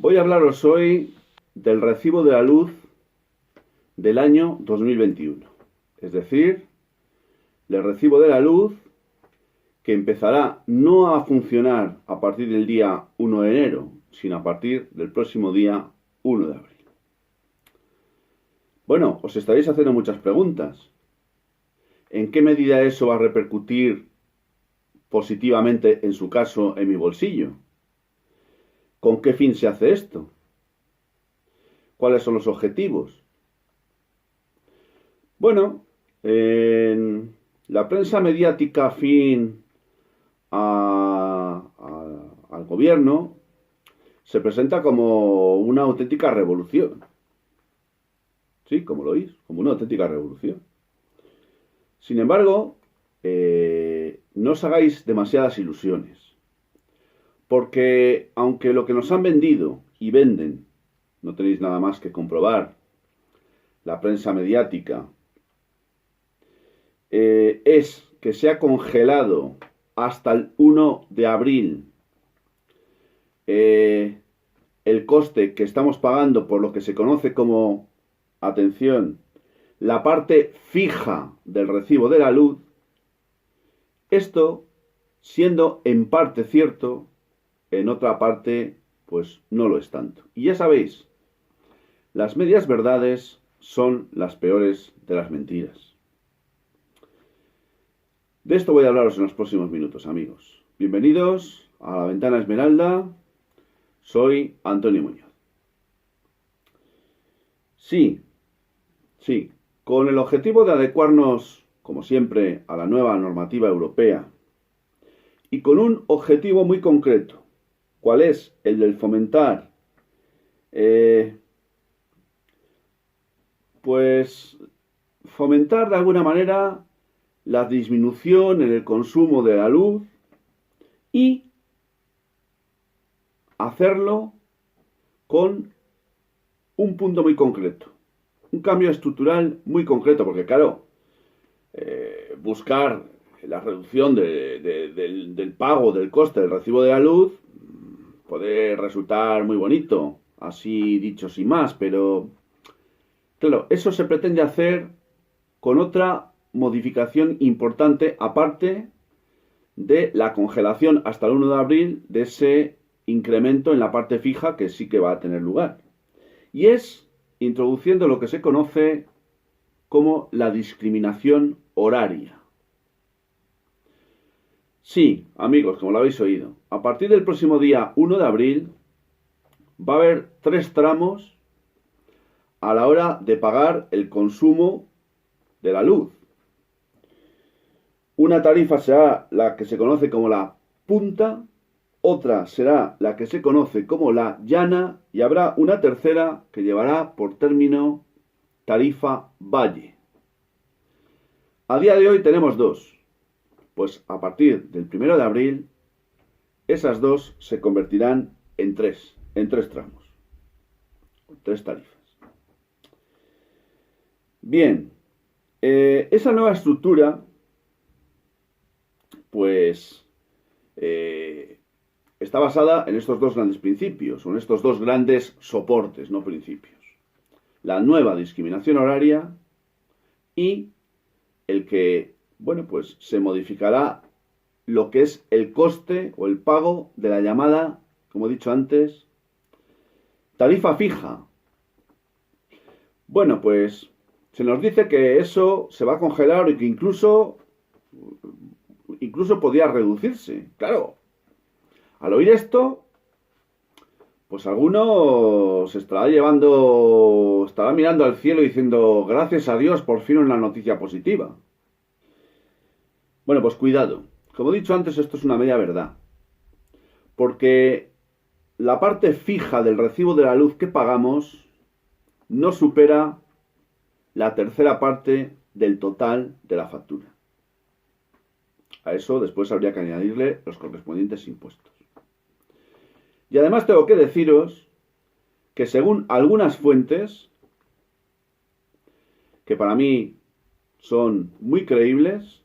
Voy a hablaros hoy del recibo de la luz del año 2021. Es decir, del recibo de la luz que empezará no a funcionar a partir del día 1 de enero, sino a partir del próximo día 1 de abril. Bueno, os estaréis haciendo muchas preguntas. ¿En qué medida eso va a repercutir positivamente, en su caso, en mi bolsillo? ¿Con qué fin se hace esto? ¿Cuáles son los objetivos? Bueno, en la prensa mediática afín al gobierno se presenta como una auténtica revolución. Sí, como lo oís, como una auténtica revolución. Sin embargo, no os hagáis demasiadas ilusiones. Porque aunque lo que nos han vendido y venden, no tenéis nada más que comprobar, la prensa mediática, es que se ha congelado hasta el 1 de abril el coste que estamos pagando por lo que se conoce como, atención, la parte fija del recibo de la luz. Esto, siendo en parte cierto, en otra parte, pues no lo es tanto. Y ya sabéis, las medias verdades son las peores de las mentiras. De esto voy a hablaros en los próximos minutos, amigos. Bienvenidos a La Ventana Esmeralda. Soy Antonio Muñoz. Sí, con el objetivo de adecuarnos, como siempre, a la nueva normativa europea y con un objetivo muy concreto. ¿Cuál es? El del fomentar, fomentar de alguna manera la disminución en el consumo de la luz y hacerlo con un punto muy concreto, un cambio estructural muy concreto, porque claro, buscar la reducción del pago del coste del recibo de la luz puede resultar muy bonito, así dicho sin más, pero claro, eso se pretende hacer con otra modificación importante, aparte de la congelación hasta el 1 de abril de ese incremento en la parte fija que sí que va a tener lugar. Y es introduciendo lo que se conoce como la discriminación horaria. Sí, amigos, como lo habéis oído, a partir del próximo día 1 de abril va a haber 3 tramos a la hora de pagar el consumo de la luz. Una tarifa será la que se conoce como la punta, otra será la que se conoce como la llana y habrá una tercera que llevará por término tarifa valle. A día de hoy tenemos 2. Pues a partir del 1 de abril, esas 2 se convertirán en 3 tramos, 3 tarifas. Bien, esa nueva estructura, pues, está basada en estos 2 grandes principios, o en estos 2 grandes soportes, no principios. La nueva discriminación horaria y el que, bueno, pues se modificará lo que es el coste o el pago de la llamada, como he dicho antes, tarifa fija. Bueno, pues se nos dice que eso se va a congelar y que incluso podría reducirse. Claro, al oír esto, pues alguno se estará mirando al cielo diciendo, gracias a Dios, por fin una noticia positiva. Bueno, pues cuidado. Como he dicho antes, esto es una media verdad. Porque la parte fija del recibo de la luz que pagamos no supera la tercera parte del total de la factura. A eso después habría que añadirle los correspondientes impuestos. Y además tengo que deciros que según algunas fuentes, que para mí son muy creíbles,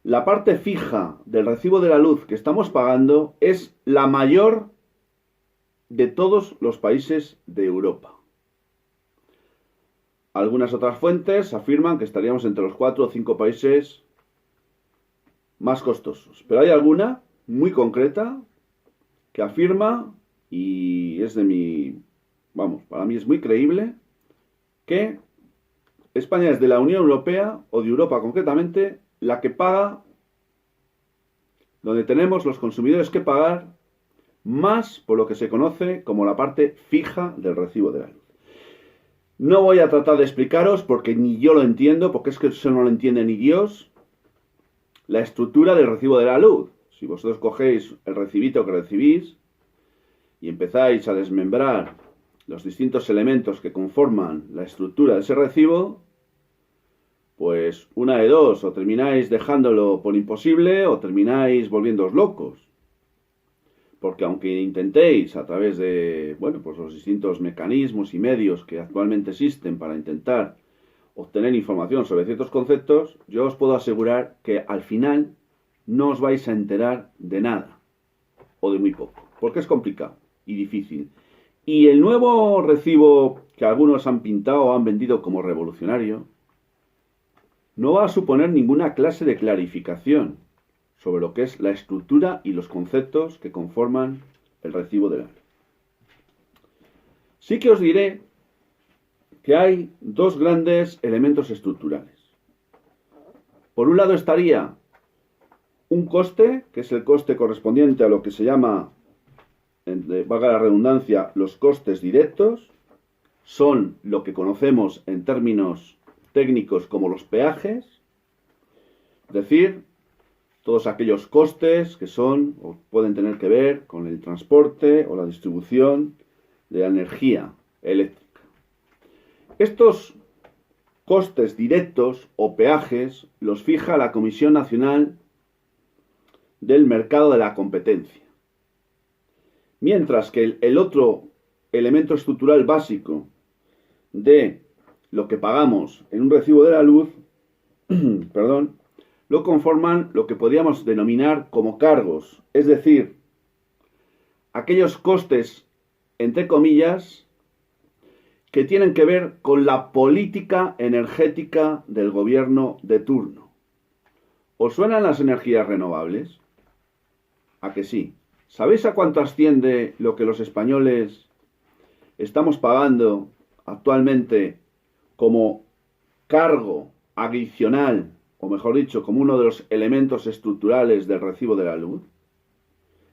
la parte fija del recibo de la luz que estamos pagando es la mayor de todos los países de Europa. Algunas otras fuentes afirman que estaríamos entre los 4 o 5 países más costosos. Pero hay alguna muy concreta que afirma, y es para mí es muy creíble, que España es de la Unión Europea, o de Europa concretamente, la que paga, donde tenemos los consumidores que pagar más por lo que se conoce como la parte fija del recibo de la luz. No voy a tratar de explicaros, porque ni yo lo entiendo, porque es que eso no lo entiende ni Dios, la estructura del recibo de la luz. Si vosotros cogéis el recibito que recibís y empezáis a desmembrar los distintos elementos que conforman la estructura de ese recibo, pues una de dos, o termináis dejándolo por imposible o termináis volviéndoos locos. Porque aunque intentéis a través de, pues los distintos mecanismos y medios que actualmente existen para intentar obtener información sobre ciertos conceptos, yo os puedo asegurar que al final no os vais a enterar de nada, o de muy poco, porque es complicado y difícil. Y el nuevo recibo que algunos han pintado o han vendido como revolucionario no va a suponer ninguna clase de clarificación sobre lo que es la estructura y los conceptos que conforman el recibo de la luz. Sí que os diré que hay dos grandes elementos estructurales. Por un lado estaría un coste, que es el coste correspondiente a lo que se llama, valga la redundancia, los costes directos. Son lo que conocemos en términos técnicos como los peajes, es decir, todos aquellos costes que son o pueden tener que ver con el transporte o la distribución de la energía eléctrica. Estos costes directos o peajes los fija la Comisión Nacional del Mercado de la Competencia. Mientras que el otro elemento estructural básico de lo que pagamos en un recibo de la luz, lo conforman lo que podríamos denominar como cargos, es decir, aquellos costes, entre comillas, que tienen que ver con la política energética del gobierno de turno. ¿Os suenan las energías renovables? ¿A que sí? ¿Sabéis a cuánto asciende lo que los españoles estamos pagando actualmente como cargo adicional, o mejor dicho, como uno de los elementos estructurales del recibo de la luz?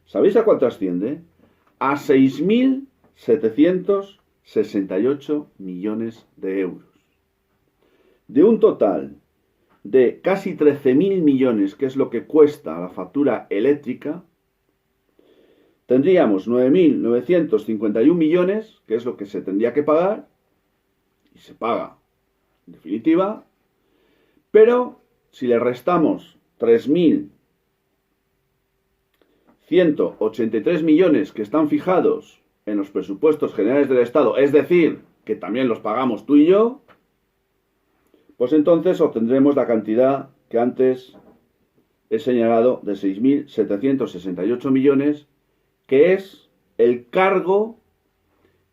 ¿Sabéis a cuánto asciende? A 6.768 millones de euros. De un total de casi 13.000 millones, que es lo que cuesta la factura eléctrica, tendríamos 9.951 millones, que es lo que se tendría que pagar, y se paga en definitiva, pero si le restamos 3.183 millones que están fijados en los presupuestos generales del Estado, es decir, que también los pagamos tú y yo, pues entonces obtendremos la cantidad que antes he señalado de 6.768 millones, que es el cargo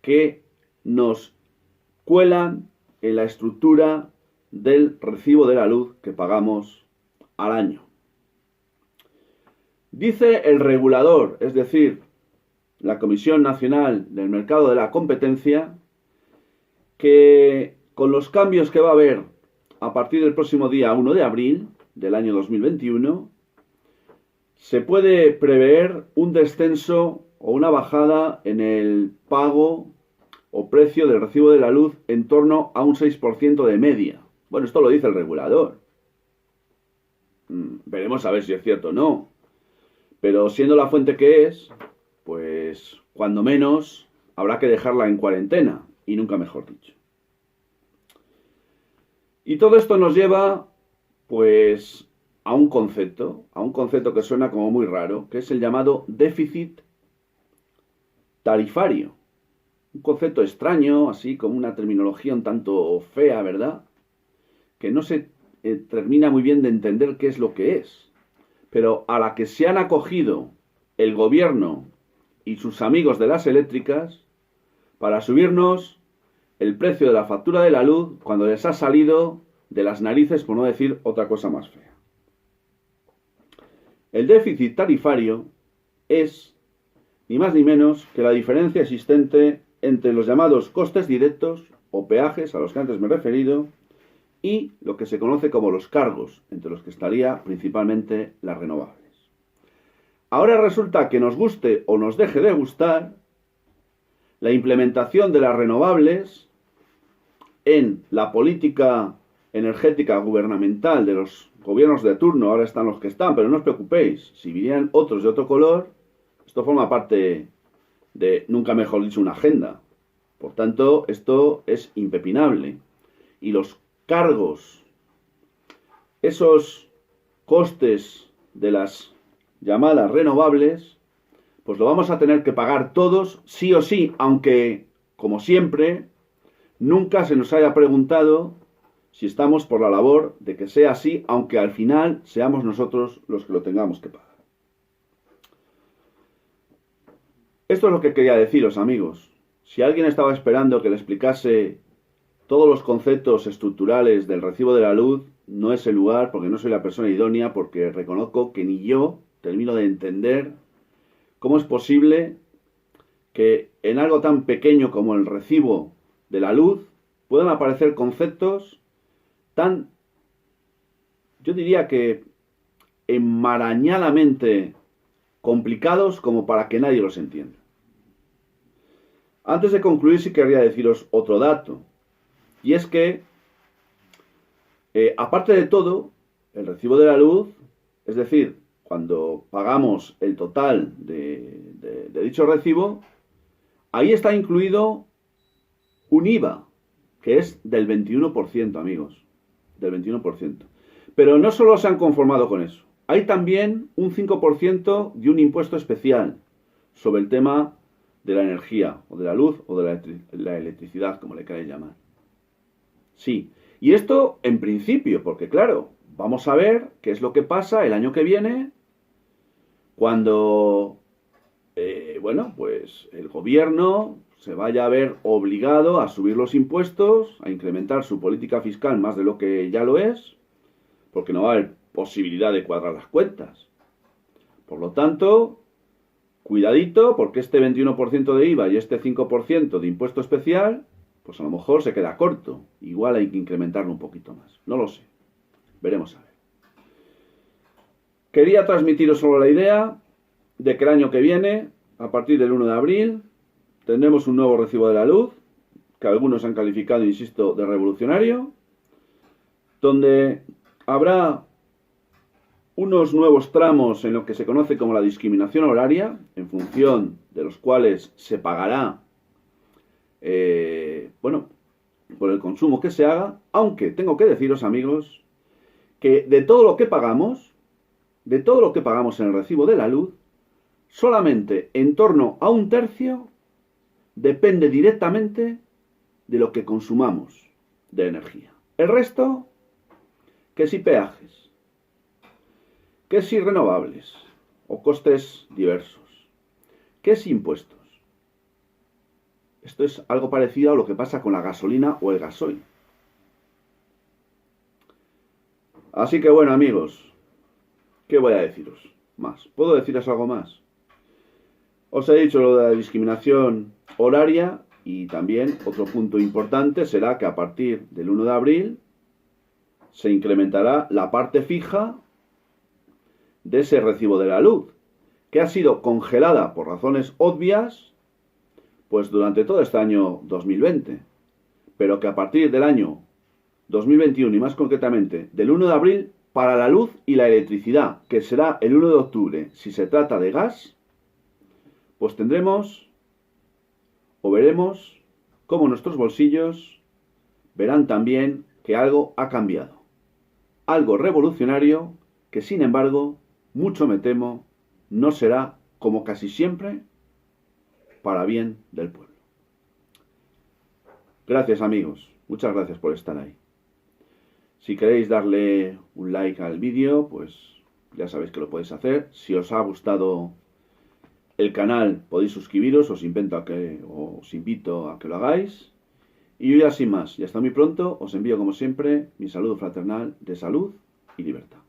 que nos cuelan en la estructura del recibo de la luz que pagamos al año. Dice el regulador, es decir, la Comisión Nacional del Mercado de la Competencia, que con los cambios que va a haber a partir del próximo día 1 de abril del año 2021, se puede prever un descenso o una bajada en el pago o precio del recibo de la luz en torno a un 6% de media. Bueno, esto lo dice el regulador. Veremos a ver si es cierto o no. Pero siendo la fuente que es, pues cuando menos habrá que dejarla en cuarentena, y nunca mejor dicho. Y todo esto nos lleva, pues, a un concepto que suena como muy raro, que es el llamado déficit tarifario. Un concepto extraño, así como una terminología un tanto fea, ¿verdad? Que no se termina muy bien de entender qué es lo que es, pero a la que se han acogido el gobierno y sus amigos de las eléctricas para subirnos el precio de la factura de la luz cuando les ha salido de las narices, por no decir otra cosa más fea. El déficit tarifario es ni más ni menos que la diferencia existente entre los llamados costes directos o peajes a los que antes me he referido y lo que se conoce como los cargos, entre los que estaría principalmente las renovables. Ahora resulta que nos guste o nos deje de gustar, la implementación de las renovables en la política energética gubernamental de los gobiernos de turno, ahora están los que están, pero no os preocupéis, si vinieran otros de otro color, esto forma parte de, nunca mejor dicho, una agenda. Por tanto, esto es impepinable. Y los cargos, esos costes de las llamadas renovables, pues lo vamos a tener que pagar todos, sí o sí, aunque, como siempre, nunca se nos haya preguntado si estamos por la labor de que sea así, aunque al final seamos nosotros los que lo tengamos que pagar. Esto es lo que quería deciros, amigos. Si alguien estaba esperando que le explicase todos los conceptos estructurales del recibo de la luz, no es el lugar, porque no soy la persona idónea, porque reconozco que ni yo termino de entender cómo es posible que en algo tan pequeño como el recibo de la luz puedan aparecer conceptos tan, yo diría que enmarañadamente complicados como para que nadie los entienda. Antes de concluir, sí querría deciros otro dato, y es que, aparte de todo, el recibo de la luz, es decir, cuando pagamos el total de dicho recibo, ahí está incluido un IVA, que es del 21%, amigos, del 21%. Pero no solo se han conformado con eso, hay también un 5% de un impuesto especial sobre el tema de la energía, o de la luz, o de la electricidad, como le queráis llamar. Sí, y esto en principio, porque claro, vamos a ver qué es lo que pasa el año que viene cuando, bueno, pues el gobierno se vaya a ver obligado a subir los impuestos, a incrementar su política fiscal más de lo que ya lo es, porque no va a haber posibilidad de cuadrar las cuentas. Por lo tanto, cuidadito, porque este 21% de IVA y este 5% de impuesto especial, pues a lo mejor se queda corto. Igual hay que incrementarlo un poquito más. No lo sé. Veremos a ver. Quería transmitiros solo la idea de que el año que viene, a partir del 1 de abril, tendremos un nuevo recibo de la luz, que algunos han calificado, insisto, de revolucionario, donde habrá unos nuevos tramos en lo que se conoce como la discriminación horaria, en función de los cuales se pagará, bueno, por el consumo que se haga, aunque tengo que deciros, amigos, que de todo lo que pagamos en el recibo de la luz, solamente en torno a un tercio depende directamente de lo que consumamos de energía. El resto, que si peajes, que si renovables o costes diversos, que si impuestos. Esto es algo parecido a lo que pasa con la gasolina o el gasoil. Así que bueno, amigos, ¿qué voy a deciros más? ¿Puedo deciros algo más? Os he dicho lo de la discriminación horaria y también otro punto importante será que a partir del 1 de abril se incrementará la parte fija de ese recibo de la luz, que ha sido congelada por razones obvias, pues durante todo este año 2020, pero que a partir del año 2021 y más concretamente del 1 de abril para la luz y la electricidad, que será el 1 de octubre si se trata de gas, pues tendremos o veremos cómo nuestros bolsillos verán también que algo ha cambiado. Algo revolucionario que, sin embargo, mucho me temo, no será, como casi siempre, para bien del pueblo. Gracias, amigos. Muchas gracias por estar ahí. Si queréis darle un like al vídeo, pues ya sabéis que lo podéis hacer. Si os ha gustado el canal podéis suscribiros, os invito a que lo hagáis. Y yo ya sin más, y hasta muy pronto, os envío como siempre mi saludo fraternal de salud y libertad.